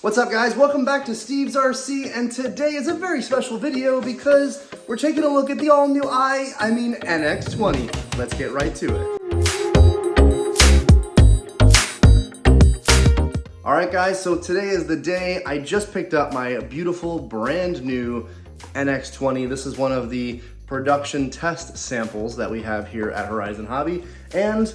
What's up guys, welcome back to Steve's RC, and today is a very special video because we're taking a look at the all new NX20. Let's get right to it. Alright guys, so today is the day I just picked up my beautiful brand new NX20. This is one of the production test samples that we have here at Horizon Hobby, and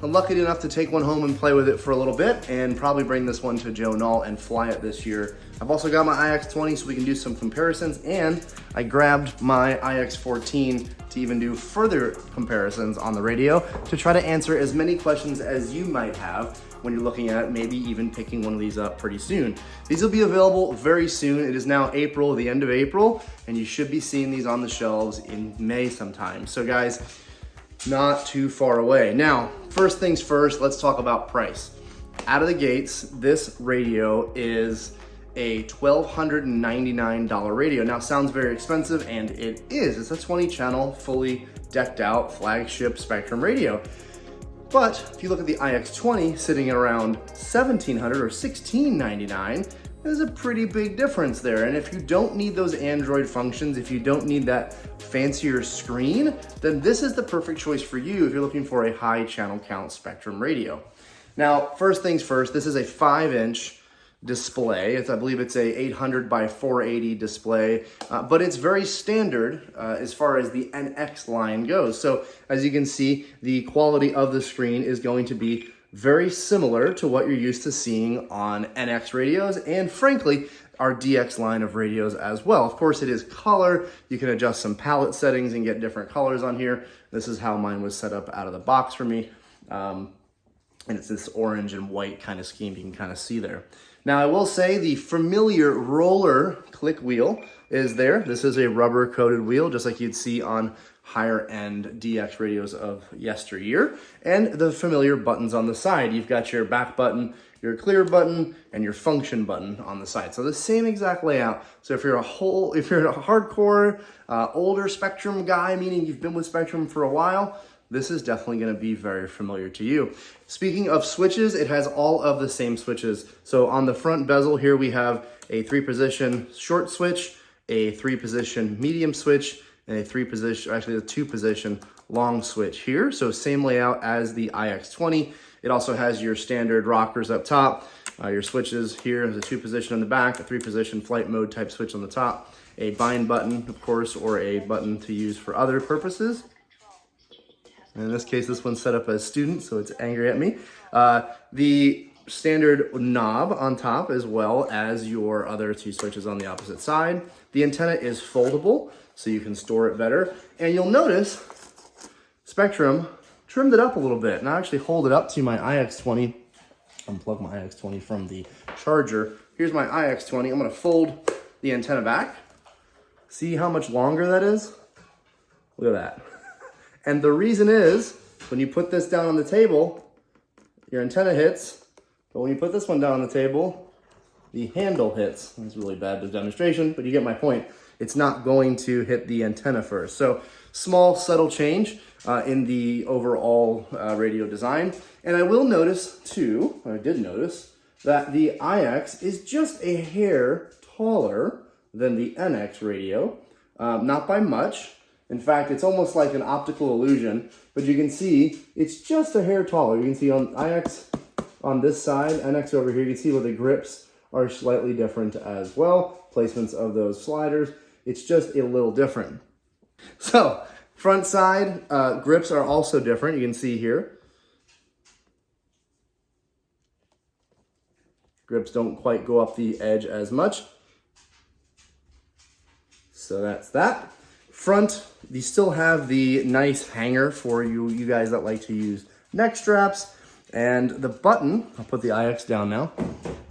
I'm lucky enough to take one home and play with it for a little bit and probably bring this one to Joe Null and fly it this year. I've also got my IX20 so we can do some comparisons, and I grabbed my IX14 to even do further comparisons on the radio to try to answer as many questions as you might have when you're looking at maybe even picking one of these up pretty soon. These will be available very soon. It is now April, the end of April, and you should be seeing these on the shelves in May sometime. So guys, not too far away. Now, first things first, let's talk about price. Out of the gates, this radio is a $1,299 radio. Now, it sounds very expensive, and it is. It's a 20-channel, fully decked out flagship Spektrum radio. But if you look at the IX20 sitting at around $1,700 or $1,699, there's a pretty big difference there. And if you don't need those Android functions, if you don't need that fancier screen, then this is the perfect choice for you if you're looking for a high channel count Spektrum radio. Now, first things first, this is a 5-inch display. I believe it's a 800 by 480 display, but it's very standard as far as the NX line goes. So as you can see, the quality of the screen is going to be very similar to what you're used to seeing on NX radios, and frankly, our DX line of radios as well. Of course, it is color. You can adjust some palette settings and get different colors on here. This is how mine was set up out of the box for me. And it's this orange and white kind of scheme you can kind of see there. Now, I will say the familiar roller click wheel is there. This is a rubber coated wheel, just like you'd see on higher end DX radios of yesteryear, and the familiar buttons on the side. You've got your back button, your clear button, and your function button on the side. So the same exact layout. So if you're a hardcore older Spektrum guy, meaning you've been with Spektrum for a while, this is definitely going to be very familiar to you. Speaking of switches, it has all of the same switches. So on the front bezel here, we have a 3-position short switch, a 3-position medium switch, and a 2-position long switch here. So same layout as the IX20. It also has your standard rockers up top, your switches here. There's a 2-position on the back, a 3-position flight mode type switch on the top, a bind button, of course, or a button to use for other purposes. And in this case, this one's set up as student, so it's angry at me. The standard knob on top, as well as your other 2 switches on the opposite side. The antenna is foldable, so you can store it better. And you'll notice Spektrum trimmed it up a little bit. And I actually hold it up to my IX20. Unplug my IX20 from the charger. Here's my IX20. I'm gonna fold the antenna back. See how much longer that is? Look at that. And the reason is, when you put this down on the table, your antenna hits, but when you put this one down on the table, the handle hits. It's really bad to demonstration, but you get my point. It's not going to hit the antenna first. So small, subtle change in the overall radio design. And I will notice too, or I did notice, that the IX is just a hair taller than the NX radio, not by much. In fact, it's almost like an optical illusion, but you can see it's just a hair taller. You can see on IX on this side, NX over here, you can see where the grips are slightly different as well. Placements of those sliders, it's just a little different. So, front side grips are also different. You can see here. Grips don't quite go up the edge as much. So that's that. Front, you still have the nice hanger for you guys that like to use neck straps. And the button, I'll put the IX down now.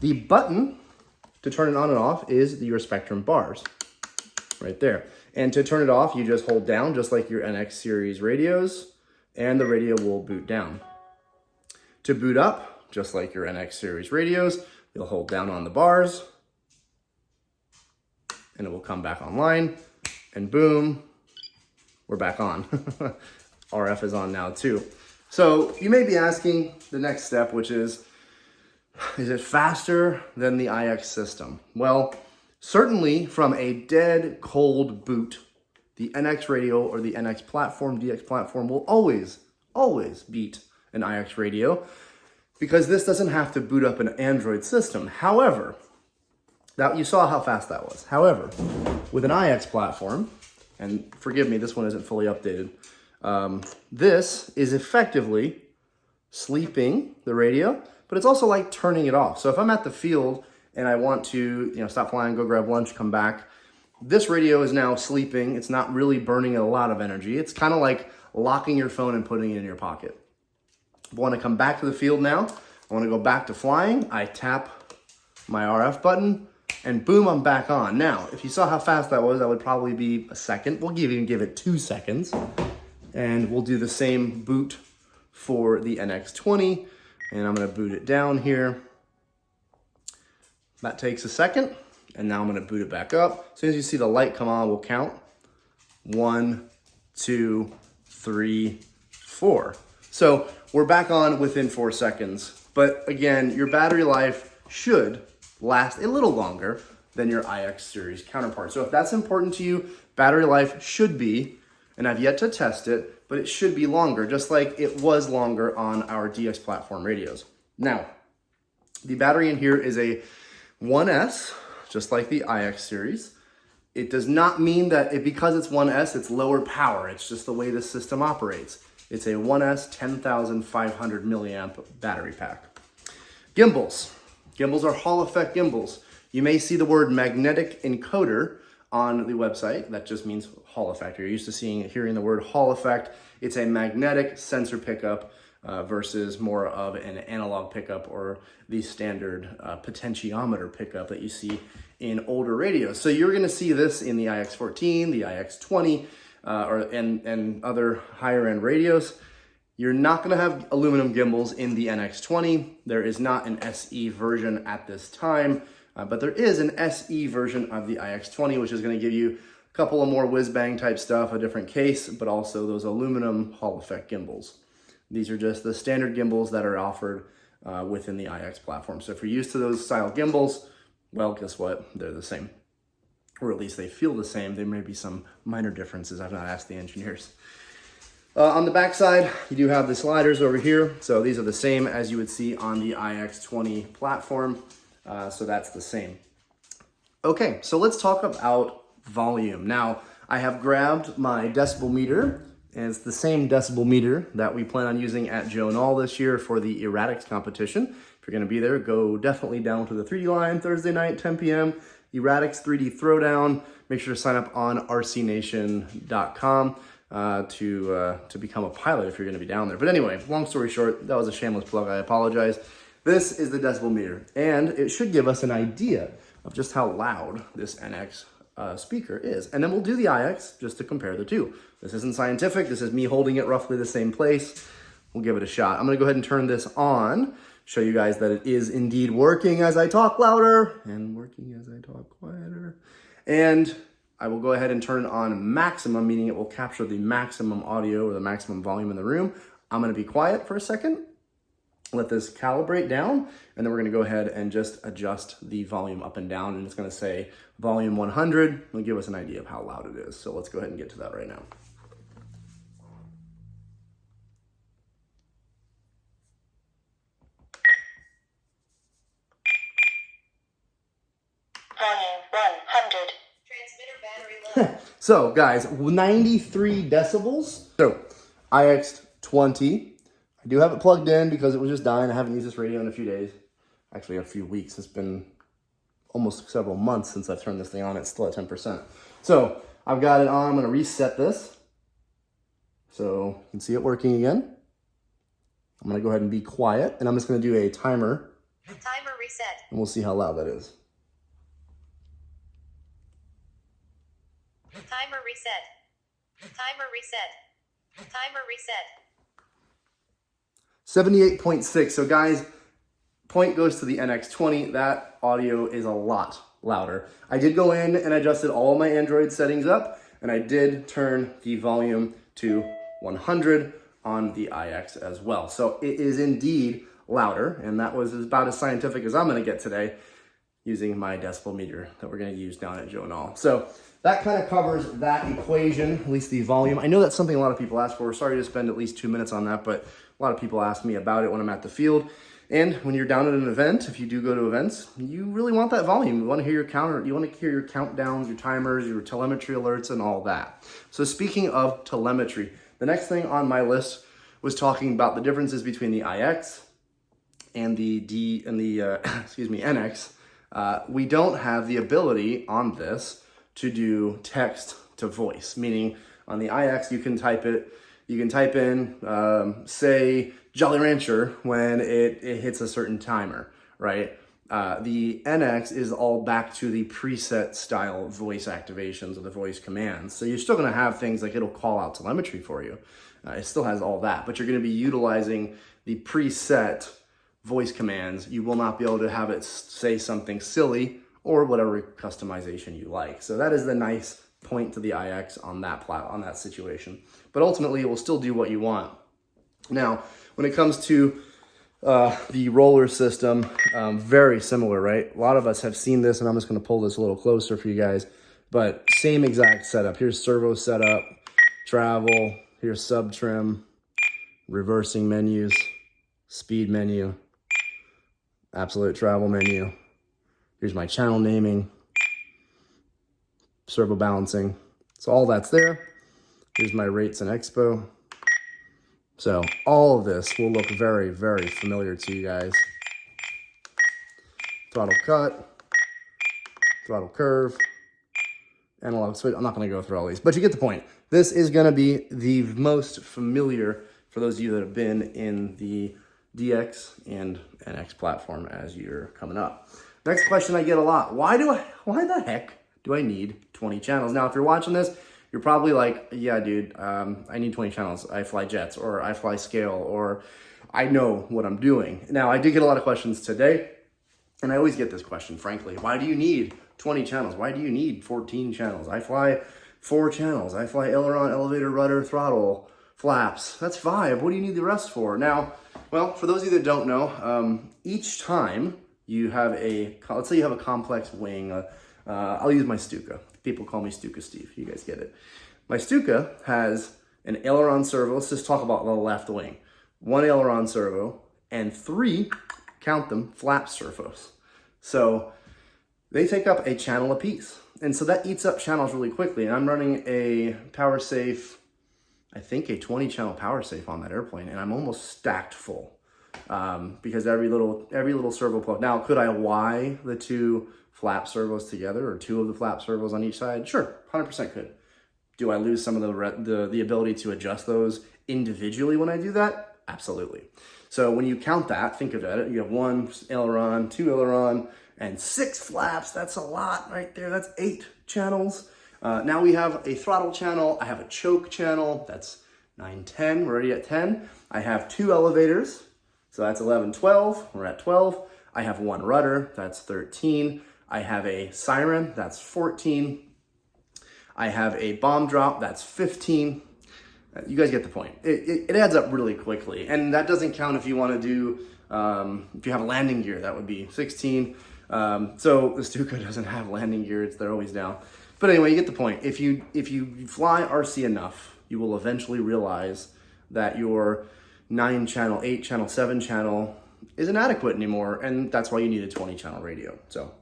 The button to turn it on and off is your Spektrum bars, right there. And to turn it off, you just hold down, just like your NX series radios, and the radio will boot down. To boot up, just like your NX series radios, you'll hold down on the bars, and it will come back online. And boom, we're back on. RF is on now too. So you may be asking the next step, which is, Is it faster than the IX system? Well, certainly from a dead cold boot, the NX radio or the NX platform, DX platform will always beat an IX radio because this doesn't have to boot up an Android system. However, now you saw how fast that was. However, with an IX platform, and forgive me, this one isn't fully updated, this is effectively sleeping the radio, but it's also like turning it off. So if I'm at the field and I want to, stop flying, go grab lunch, come back, this radio is now sleeping. It's not really burning a lot of energy. It's kind of like locking your phone and putting it in your pocket. If I want to come back to the field now, I want to go back to flying, I tap my RF button, and boom, I'm back on. Now, if you saw how fast that was, that would probably be a second. We'll even give it 2 seconds. And we'll do the same boot for the NX20. And I'm gonna boot it down here. That takes a second. And now I'm gonna boot it back up. As soon as you see the light come on, we'll count. 1, 2, 3, 4. So we're back on within 4 seconds. But again, your battery life should last a little longer than your IX series counterpart. So if that's important to you, battery life should be, and I've yet to test it, but it should be longer, just like it was longer on our DX platform radios. Now, the battery in here is a 1S, just like the IX series. It does not mean that because it's 1S, it's lower power. It's just the way the system operates. It's a 1S 10,500 milliamp battery pack. Gimbals. Gimbals are Hall effect gimbals. You may see the word magnetic encoder on the website. That just means Hall effect. You're used to hearing the word Hall effect. It's a magnetic sensor pickup versus more of an analog pickup or the standard potentiometer pickup that you see in older radios. So you're gonna see this in the IX14, the IX20, and other higher end radios. You're not gonna have aluminum gimbals in the NX20. There is not an SE version at this time, but there is an SE version of the IX20, which is gonna give you a couple of more whiz-bang type stuff, a different case, but also those aluminum Hall effect gimbals. These are just the standard gimbals that are offered within the IX platform. So if you're used to those style gimbals, well, guess what? They're the same, or at least they feel the same. There may be some minor differences. I've not asked the engineers. On the back side, you do have the sliders over here. So these are the same as you would see on the IX20 platform. So that's the same. Okay, so let's talk about volume. Now, I have grabbed my decibel meter, and it's the same decibel meter that we plan on using at Joe and All this year for the Erratics competition. If you're gonna be there, go definitely down to the 3D line Thursday night, 10 p.m. Erratics 3D Throwdown. Make sure to sign up on rcnation.com. To become a pilot if you're going to be down there. But anyway, long story short, that was a shameless plug. I apologize. This is the decibel meter, and it should give us an idea of just how loud this NX speaker is. And then we'll do the IX just to compare the two. This isn't scientific. This is me holding it roughly the same place. We'll give it a shot. I'm going to go ahead and turn this on, show you guys that it is indeed working as I talk louder and working as I talk quieter. And I will go ahead and turn on maximum, meaning it will capture the maximum audio or the maximum volume in the room. I'm gonna be quiet for a second, let this calibrate down, and then we're gonna go ahead and just adjust the volume up and down, and it's gonna say volume 100. It'll give us an idea of how loud it is. So let's go ahead and get to that right now. Volume 100. So guys, 93 decibels. So IX20, I do have it plugged in because it was just dying. I haven't used this radio in a few days, actually a few weeks. It's been almost several months since I've turned this thing on. It's still at 10%. So I've got it on. I'm gonna reset this so you can see it working again. I'm gonna go ahead and be quiet, and I'm just gonna do a timer. Timer reset. And we'll see how loud that is. Timer reset. Timer reset. Timer reset. 78.6. So guys, point goes to the NX20. That audio is a lot louder. I did go in and adjusted all my Android settings up, and I did turn the volume to 100 on the IX as well. So it is indeed louder, and that was about as scientific as I'm gonna get today using my decibel meter that we're gonna use down at Joe and All. So that kind of covers that equation, at least the volume. I know that's something a lot of people ask for. Sorry to spend at least 2 minutes on that, but a lot of people ask me about it when I'm at the field. And when you're down at an event, if you do go to events, you really want that volume. You want to hear your counter, you want to hear your countdowns, your timers, your telemetry alerts, and all that. So speaking of telemetry, the next thing on my list was talking about the differences between the IX and the NX. We don't have the ability on this to do text to voice, meaning on the IX you can type in, say, Jolly Rancher when it hits a certain timer, right? The NX is all back to the preset style voice activations or the voice commands. So you're still gonna have things like it'll call out telemetry for you. It still has all that, but you're gonna be utilizing the preset voice commands. You will not be able to have it say something silly or whatever customization you like. So that is the nice point to the IX on that situation. But ultimately, it will still do what you want. Now, when it comes to the roller system, very similar, right? A lot of us have seen this, and I'm just gonna pull this a little closer for you guys, but same exact setup. Here's servo setup, travel, here's sub trim, reversing menus, speed menu, absolute travel menu. Here's my channel naming, servo balancing. So all that's there. Here's my rates and expo. So all of this will look very, very familiar to you guys. Throttle cut, throttle curve, analog switch. I'm not gonna go through all these, but you get the point. This is gonna be the most familiar for those of you that have been in the DX and NX platform as you're coming up. Next question I get a lot, why the heck do I need 20 channels? Now, if you're watching this, you're probably like, yeah, dude, I need 20 channels. I fly jets, or I fly scale, or I know what I'm doing. Now, I did get a lot of questions today, and I always get this question, frankly. Why do you need 20 channels? Why do you need 14 channels? I fly 4 channels. I fly aileron, elevator, rudder, throttle, flaps. That's 5. What do you need the rest for? Now, well, for those of you that don't know, each time you have let's say you have a complex wing, I'll use my Stuka. People call me Stuka Steve. You guys get it. My Stuka has an aileron servo. Let's just talk about the left wing. 1 aileron servo and 3, count them, flap servos. So they take up a channel apiece. And so that eats up channels really quickly. And I'm running a power safe, I think a 20 channel power safe on that airplane, and I'm almost stacked full because every little servo plug. Now, could I Y the 2 flap servos together, or 2 of the flap servos on each side? Sure, 100% could. Do I lose some of the ability to adjust those individually when I do that? Absolutely. So when you count that, think of it, you have 1 aileron, 2 aileron, and 6 flaps. That's a lot right there. That's 8 channels. Now we have a throttle channel. I have a choke channel. That's 9, 10. We're already at 10. I have 2 elevators. So that's 11, 12. We're at 12. I have 1 rudder. That's 13. I have a siren, that's 14. I have a bomb drop, that's 15. You guys get the point. It adds up really quickly. And that doesn't count if you want to do, if you have a landing gear, that would be 16. So the Stuka doesn't have landing gear, they're always down. But anyway, you get the point. If you fly RC enough, you will eventually realize that your 9 channel, 8 channel, 7 channel isn't adequate anymore. And that's why you need a 20 channel radio. So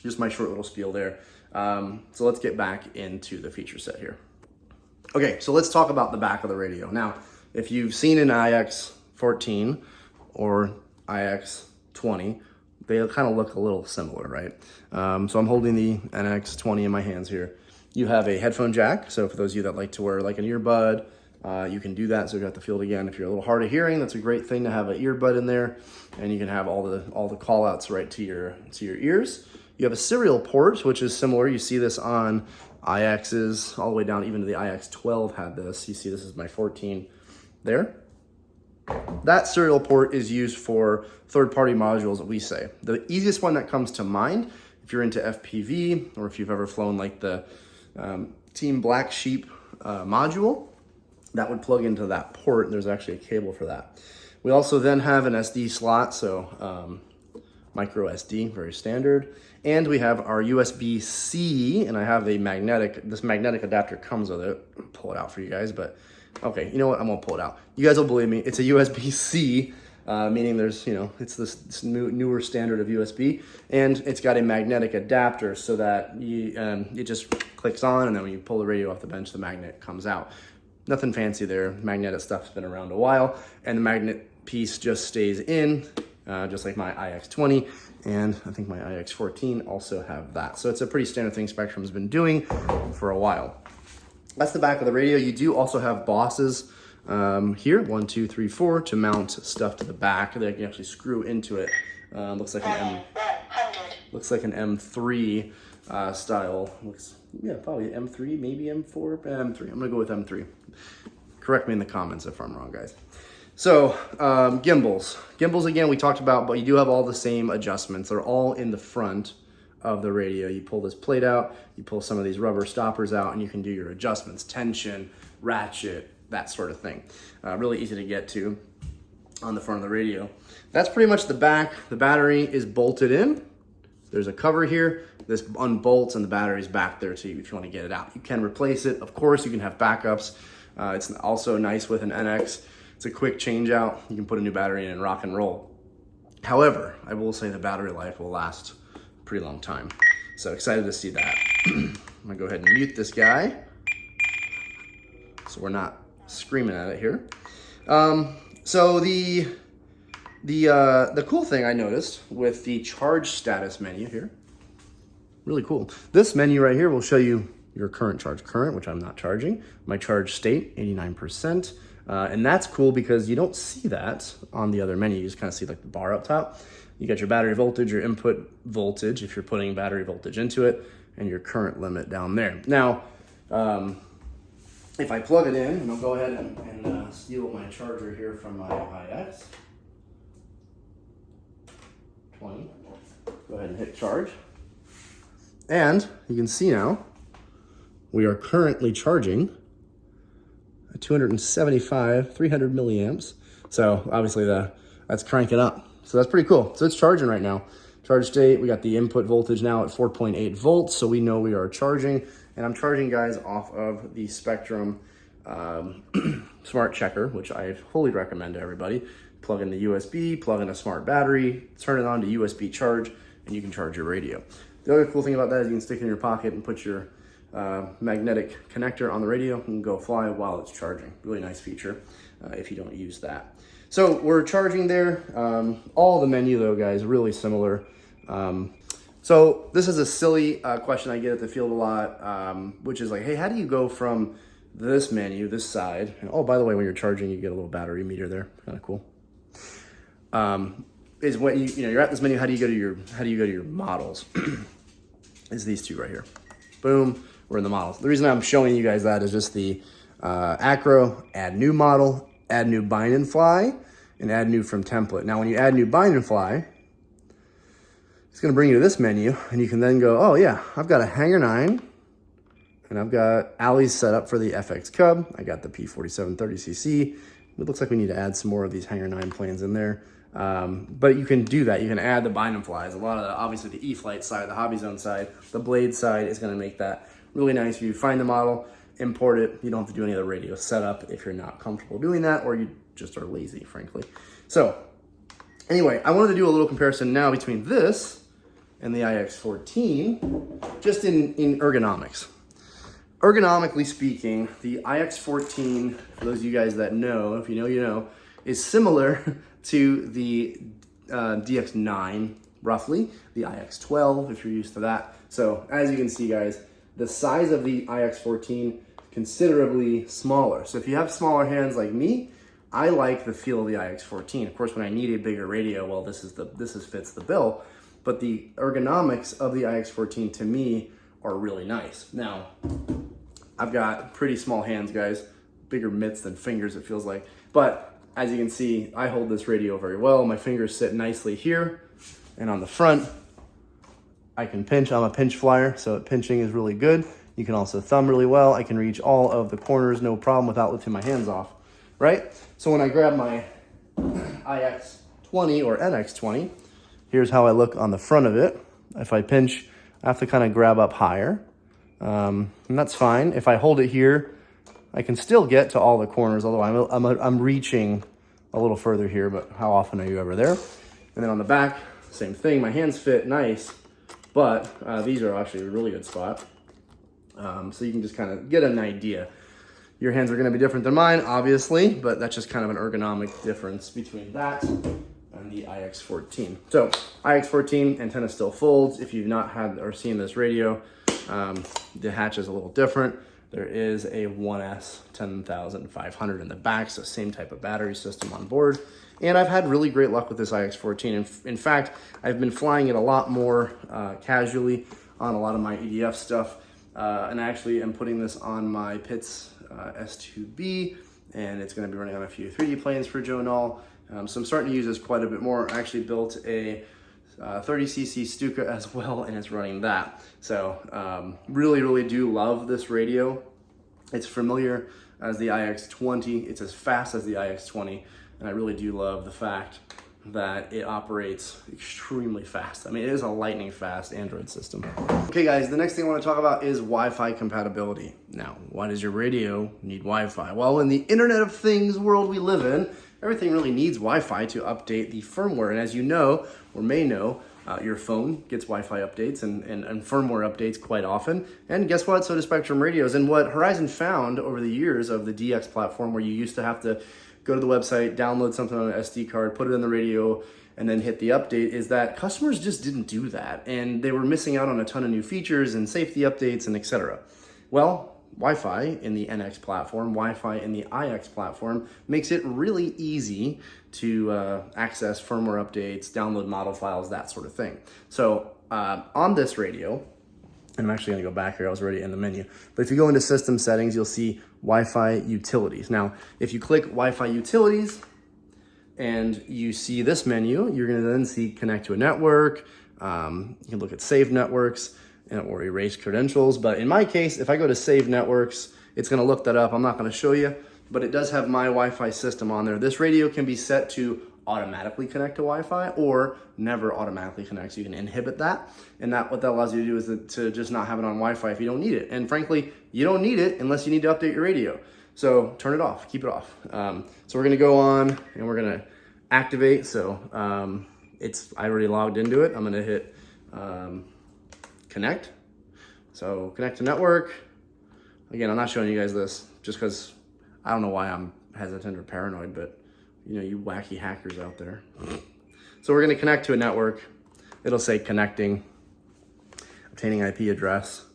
just my short little spiel there. So let's get back into the feature set here. Okay, so let's talk about the back of the radio. Now, if you've seen an IX14 or IX20, they kind of look a little similar, right? So I'm holding the NX20 in my hands here. You have a headphone jack. So for those of you that like to wear like an earbud, you can do that. So you're at the field again. If you're a little hard of hearing, that's a great thing to have an earbud in there, and you can have all the call outs right to your ears. You have a serial port, which is similar. You see this on IXs all the way down, even to the IX12 had this. You see this is my 14 there. That serial port is used for third-party modules, we say. The easiest one that comes to mind, if you're into FPV, or if you've ever flown like the Team Black Sheep module, that would plug into that port. There's actually a cable for that. We also then have an SD slot, so micro SD, very standard. And we have our USB-C, and I have a this magnetic adapter comes with it. I'll pull it out for you guys, but okay, you know what? I won't pull it out. You guys will believe me. It's a USB-C, meaning there's, it's this newer standard of USB, and it's got a magnetic adapter so that it just clicks on, and then when you pull the radio off the bench, the magnet comes out. Nothing fancy there. Magnetic stuff's been around a while, and the magnet piece just stays in, just like my IX20, and I think my IX14 also have that. So it's a pretty standard thing Spectrum's been doing for a while. That's the back of the radio. You do also have bosses here, 1, 2, 3, 4, to mount stuff to the back that you can actually screw into it. Looks like an M3 style. Probably M3, maybe M4, M3. I'm gonna go with M3. Correct me in the comments if I'm wrong, guys. So, gimbals. Gimbals, again, we talked about, but you do have all the same adjustments. They're all in the front of the radio. You pull this plate out, you pull some of these rubber stoppers out, and you can do your adjustments, tension, ratchet, that sort of thing. Really easy to get to on the front of the radio. That's pretty much the back. The battery is bolted in. There's a cover here. This unbolts, and the battery's back there too if you want to get it out. You can replace it. Of course, you can have backups. It's also nice with an NX. It's a quick change out. You can put a new battery in and rock and roll. However, I will say the battery life will last a pretty long time. So excited to see that. I'm gonna go ahead and mute this guy so we're not screaming at it here. So the cool thing I noticed with the charge status menu here, really cool. This menu right here will show you your current charge current, which I'm not charging. My charge state, 89%. And that's cool because you don't see that on the other menu. You just kind of see like the bar up top. You got your battery voltage, your input voltage, if you're putting battery voltage into it, and your current limit down there. Now, if I plug it in, and I'll go ahead and steal my charger here from my IX20. Go ahead and hit charge. And you can see now, we are currently charging 275, 300 milliamps. So obviously that's cranking up. So that's pretty cool. So it's charging right now. Charge state, we got the input voltage now at 4.8 volts. So we know we are charging, and I'm charging, guys, off of the Spektrum Smart Checker, which I fully recommend to everybody. Plug in the USB, plug in a smart battery, turn it on to USB charge, and you can charge your radio. The other cool thing about that is you can stick it in your pocket and put your magnetic connector on the radio and go fly while it's charging. Really nice feature if you don't use that. So we're charging there. All the menu though, guys, really similar. So this is a silly question I get at the field a lot, which is like, hey, how do you go from this menu, this side, and oh, by the way, when you're charging, you get a little battery meter there, kind of cool. Is when you're at this menu, how do you go to your models? Is these two right here. Boom. We're in the models. The reason I'm showing you guys that is just the acro, add new model, add new bind and fly, and add new from template. Now, when you add new bind and fly, it's going to bring you to this menu, and you can then go, oh yeah, I've got a Hanger 9, and I've got alleys set up for the FX Cub. I got the P4730cc. It looks like we need to add some more of these Hanger 9 planes in there. But you can do that. You can add the bind and flies. A lot of obviously the E-Flight side, the Hobby Zone side, the Blade side is going to make that really nice. If you find the model, import it. You don't have to do any of the radio setup if you're not comfortable doing that, or you just are lazy, frankly. So anyway, I wanted to do a little comparison now between this and the IX14, just in ergonomics. Ergonomically speaking, the IX14, for those of you guys that know, if you know, you know, is similar to the DX9, roughly, the IX12, if you're used to that. So as you can see, guys, the size of the IX14 considerably smaller. So if you have smaller hands like me, I like the feel of the IX14. Of course, when I need a bigger radio, well, this fits the bill. But the ergonomics of the IX14 to me are really nice. Now, I've got pretty small hands, guys, bigger mitts than fingers, it feels like. But as you can see, I hold this radio very well. My fingers sit nicely here, and on the front, I can pinch. I'm a pinch flyer, so pinching is really good. You can also thumb really well. I can reach all of the corners, no problem, without lifting my hands off, right? So when I grab my IX20 or NX20. Here's how I look on the front of it. If I pinch, I have to kind of grab up higher, and that's fine. If I hold it here, I can still get to all the corners, although I'm reaching a little further here, but how often are you ever there? And then on the back, same thing. My hands fit nice, but these are actually a really good spot. So you can just kind of get an idea. Your hands are gonna be different than mine, obviously, but that's just kind of an ergonomic difference between that and the IX14. So IX14 antenna still folds. If you've not had or seen this radio, the hatch is a little different. There is a 1S 10500 in the back, so same type of battery system on board. And I've had really great luck with this IX14. In fact, I've been flying it a lot more casually on a lot of my EDF stuff. And I actually am putting this on my Pitts S2B, and it's gonna be running on a few 3D planes for Joe Null. So I'm starting to use this quite a bit more. I actually built a 30cc Stuka as well, and it's running that. So really do love this radio. It's familiar as the IX20. It's as fast as the IX20, and I really do love the fact that it operates extremely fast. I mean, it is a lightning fast Android system. Okay guys, the next thing I want to talk about is Wi-Fi compatibility. Now, why does your radio need Wi-Fi? Well, in the Internet of Things world we live in, everything really needs Wi-Fi to update the firmware. And as you know, or may know, your phone gets Wi-Fi updates and firmware updates quite often. And guess what? So do Spektrum radios. And what Horizon found over the years of the DX platform, where you used to have to go to the website, download something on an SD card, put it in the radio, and then hit the update, is that customers just didn't do that. And they were missing out on a ton of new features and safety updates and etc. Well, Wi-Fi in the NX platform, Wi-Fi in the IX platform makes it really easy to access firmware updates, download model files, that sort of thing. So on this radio, and I'm actually gonna go back here, I was already in the menu, but if you go into system settings, you'll see Wi-Fi utilities. Now, if you click Wi-Fi utilities and you see this menu, you're gonna then see connect to a network. You can look at save networks or erase credentials. But in my case, if I go to save networks, it's gonna look that up. I'm not gonna show you, but it does have my Wi-Fi system on there. This radio can be set to automatically connect to Wi-Fi or never automatically connect. So you can inhibit that. And what that allows you to do is to just not have it on Wi-Fi if you don't need it. And frankly, you don't need it unless you need to update your radio. So turn it off, keep it off. So we're gonna go on and we're gonna activate. So I already logged into it. I'm gonna hit connect. So connect to network. Again, I'm not showing you guys this just because I don't know why I'm hesitant or paranoid, but you know, you wacky hackers out there. So we're gonna connect to a network. It'll say connecting, obtaining IP address,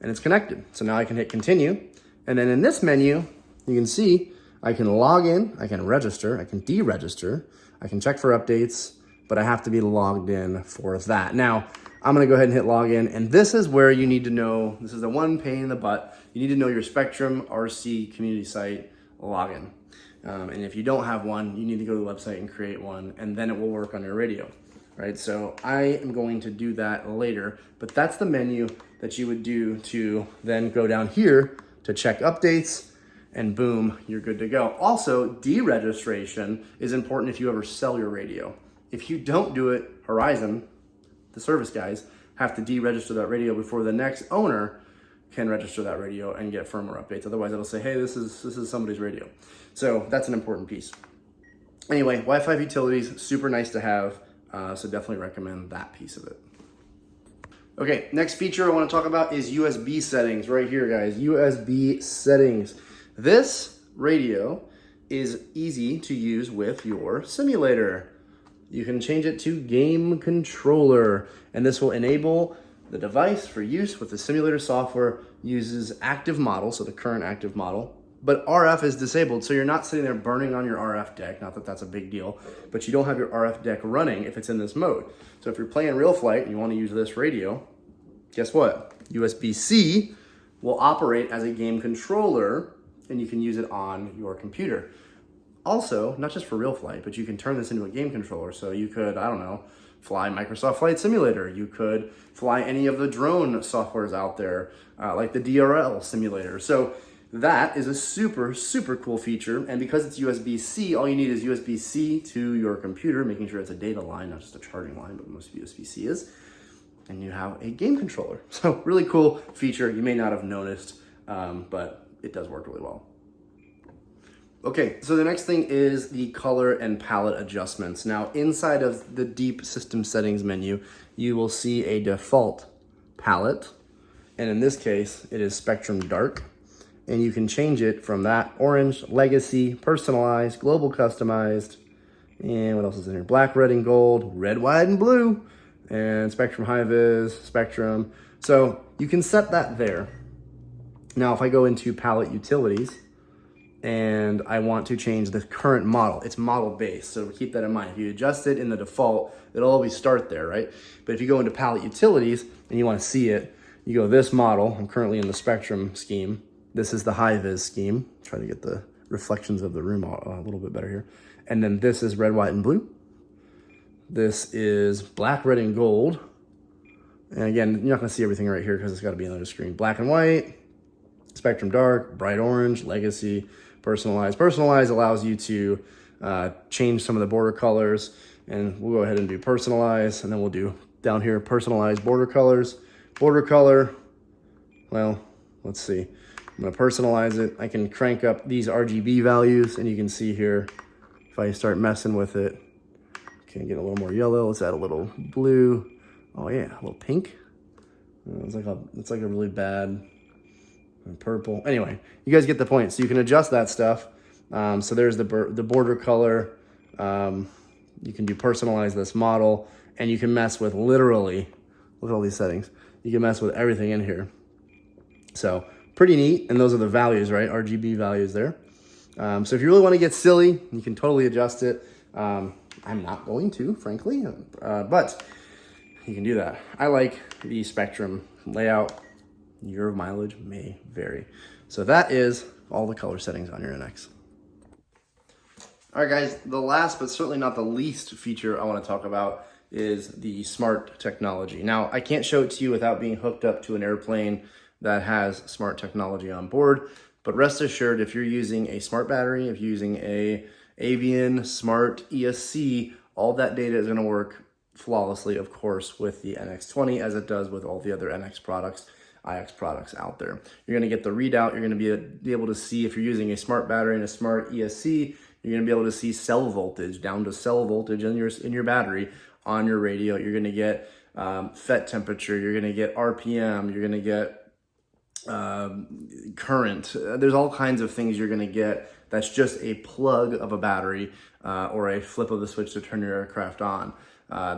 and it's connected. So now I can hit continue. And then in this menu, you can see I can log in, I can register, I can deregister, I can check for updates, but I have to be logged in for that. Now, I'm gonna go ahead and hit login, and this is where you need to know, this is the one pain in the butt, you need to know your Spektrum RC community site login. And if you don't have one, you need to go to the website and create one, and then it will work on your radio, right? So I am going to do that later, but that's the menu that you would do to then go down here to check updates, and boom, you're good to go. Also, deregistration is important if you ever sell your radio. If you don't do it, Horizon, the service guys, have to deregister that radio before the next owner can register that radio and get firmware updates. Otherwise, it'll say, hey, this is somebody's radio. So that's an important piece. Anyway, Wi-Fi utilities, super nice to have. So definitely recommend that piece of it. Okay, next feature I want to talk about is USB settings right here, guys. USB settings. This radio is easy to use with your simulator. You can change it to game controller, and this will enable the device for use with the simulator software. Uses active model, so the current active model, but RF is disabled, so you're not sitting there burning on your RF deck. Not that that's a big deal, but you don't have your RF deck running if it's in this mode. So if you're playing real flight and you want to use this radio, guess what? USB-C will operate as a game controller, and you can use it on your computer. Also, not just for real flight, but you can turn this into a game controller. So you could, I don't know, fly Microsoft Flight Simulator. You could fly any of the drone softwares out there, like the DRL simulator. So that is a super, super cool feature. And because it's USB-C, all you need is USB-C to your computer, making sure it's a data line, not just a charging line, but most USB-C is. And you have a game controller. So really cool feature. You may not have noticed, but it does work really well. Okay, so the next thing is the color and palette adjustments. Now, inside of the deep system settings menu, you will see a default palette. And in this case, it is Spektrum Dark. And you can change it from that orange, legacy, personalized, global customized, and what else is in here? Black, red, and gold, red, white, and blue, and Spektrum High Vis, Spektrum. So you can set that there. Now, if I go into palette utilities and I want to change the current model, it's model based. So keep that in mind. If you adjust it in the default, it'll always start there, right? But if you go into palette utilities and you want to see it, you go this model. I'm currently in the Spektrum scheme. This is the high vis scheme. Try to get the reflections of the room a little bit better here. And then this is red, white, and blue. This is black, red, and gold. And again, you're not gonna see everything right here because it's gotta be on the screen. Black and white, Spektrum Dark, bright orange, legacy, personalized. Personalized allows you to change some of the border colors. And we'll go ahead and do personalized, and then we'll do down here, personalized border colors. Border color, well, let's see. I'm gonna personalize it. I can crank up these RGB values, and you can see here, if I start messing with it, can get a little more yellow. Let's add a little blue. Oh yeah, a little pink. It's like a really bad purple. Anyway, you guys get the point. So you can adjust that stuff. So there's the border color. You can do personalize this model, and you can mess with literally, look at all these settings. You can mess with everything in here. So pretty neat, and those are the values, right? RGB values there. So if you really want to get silly, you can totally adjust it. I'm not going to, frankly, but you can do that. I like the Spektrum layout. Your mileage may vary. So that is all the color settings on your NX. All right, guys, the last but certainly not the least feature I want to talk about is the smart technology. Now, I can't show it to you without being hooked up to an airplane that has smart technology on board, but rest assured, if you're using a smart battery, if you're using a Avian Smart ESC, all that data is going to work flawlessly, of course, with the NX20 as it does with all the other NX products, IX products out there. You're going to get the readout. You're going to be able to see if you're using a smart battery and a smart ESC. You're going to be able to see cell voltage, down to cell voltage in your battery on your radio. You're going to get FET temperature. You're going to get RPM. You're going to get current. There's all kinds of things you're going to get that's just a plug of a battery or a flip of the switch to turn your aircraft on.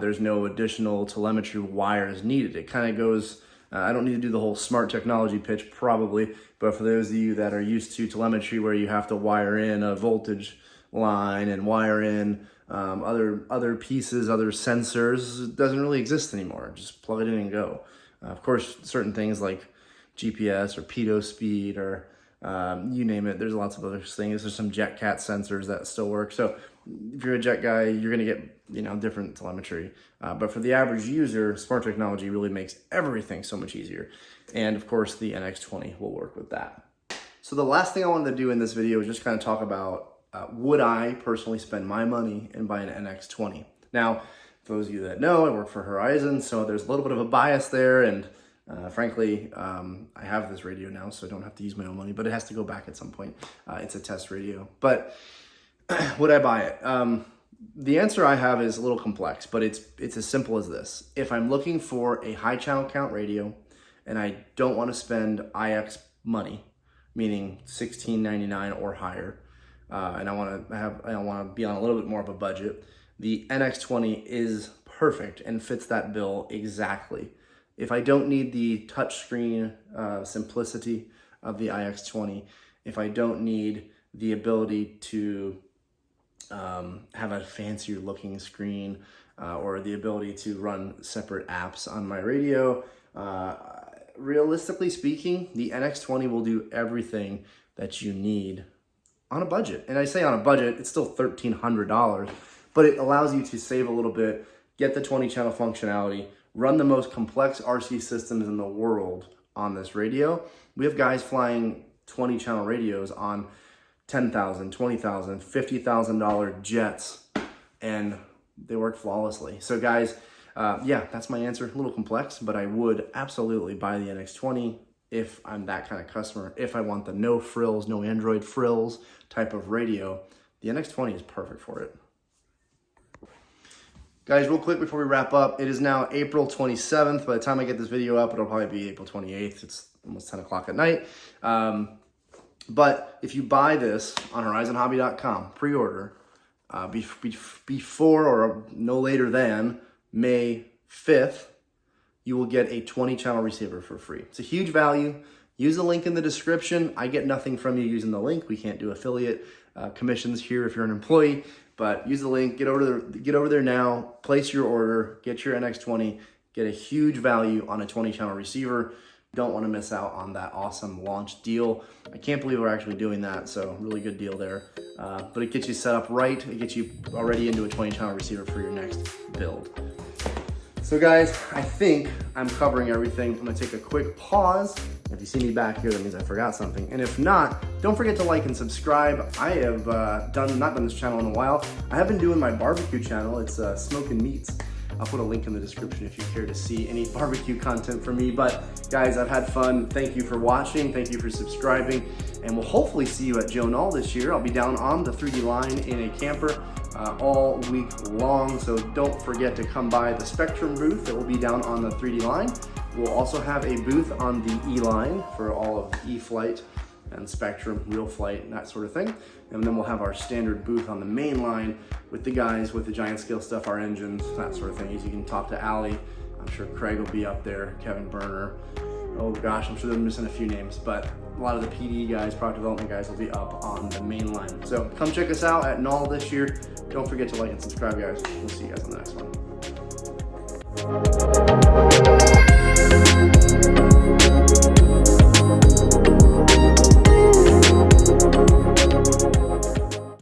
There's no additional telemetry wires needed. It kind of goes, I don't need to do the whole smart technology pitch probably, but for those of you that are used to telemetry where you have to wire in a voltage line and wire in other pieces, other sensors, it doesn't really exist anymore. Just plug it in and go. Of course, certain things like GPS or pitot speed or you name it, there's lots of other things. There's some JetCat sensors that still work. So if you're a jet guy, you're going to get, different telemetry. But for the average user, smart technology really makes everything so much easier. And of course, the NX20 will work with that. So the last thing I wanted to do in this video is just kind of talk about would I personally spend my money and buy an NX20? Now, for those of you that know, I work for Horizon, so there's a little bit of a bias there, and frankly, I have this radio now, so I don't have to use my own money, but it has to go back at some point. It's a test radio. But would I buy it? The answer I have is a little complex, but it's as simple as this. If I'm looking for a high channel count radio and I don't want to spend IX money, meaning $16.99 or higher, and I want to be on a little bit more of a budget, the NX20 is perfect and fits that bill exactly. If I don't need the touchscreen simplicity of the IX20, if I don't need the ability to have a fancier looking screen or the ability to run separate apps on my radio, realistically speaking, the NX20 will do everything that you need on a budget. And I say on a budget, it's still $1,300, but it allows you to save a little bit, get the 20 channel functionality, run the most complex RC systems in the world on this radio. We have guys flying 20 channel radios on $10,000, $20,000, $50,000 jets, and they work flawlessly. So guys, yeah, that's my answer. A little complex, but I would absolutely buy the NX20 if I'm that kind of customer. If I want the no frills, no Android frills type of radio, the NX20 is perfect for it. Guys, real quick before we wrap up, it is now April 27th. By the time I get this video up, it'll probably be April 28th. It's almost 10 o'clock at night. But if you buy this on horizonhobby.com, pre-order, before or no later than May 5th, you will get a 20 channel receiver for free. It's a huge value. Use the link in the description. I get nothing from you using the link. We can't do affiliate commissions here if you're an employee, but use the link, get over there now, place your order, get your NX20, get a huge value on a 20 channel receiver. Don't want to miss out on that awesome launch deal. I can't believe we're actually doing that, so really good deal there. But it gets you set up right. It gets you already into a 20 channel receiver for your next build. So guys, I think I'm covering everything. I'm gonna take a quick pause. If you see me back here, that means I forgot something. And if not, don't forget to like and subscribe. I have not done this channel in a while. I have been doing my barbecue channel. It's Smoking Meats. I'll put a link in the description if you care to see any barbecue content from me. But guys, I've had fun. Thank you for watching. Thank you for subscribing. And we'll hopefully see you at Joe Null this year. I'll be down on the 3D line in a camper all week long. So don't forget to come by the Spektrum booth that will be down on the 3D line. We'll also have a booth on the E line for all of E-Flight and Spektrum, Real Flight, and that sort of thing. And then we'll have our standard booth on the main line with the guys with the giant scale stuff, our engines, that sort of thing. As you can talk to Allie, I'm sure Craig will be up there, Kevin Berner. Oh gosh, I'm sure they're missing a few names, but a lot of the PD guys, product development guys will be up on the main line. So come check us out at Null this year. Don't forget to like and subscribe, guys. We'll see you guys on the next one.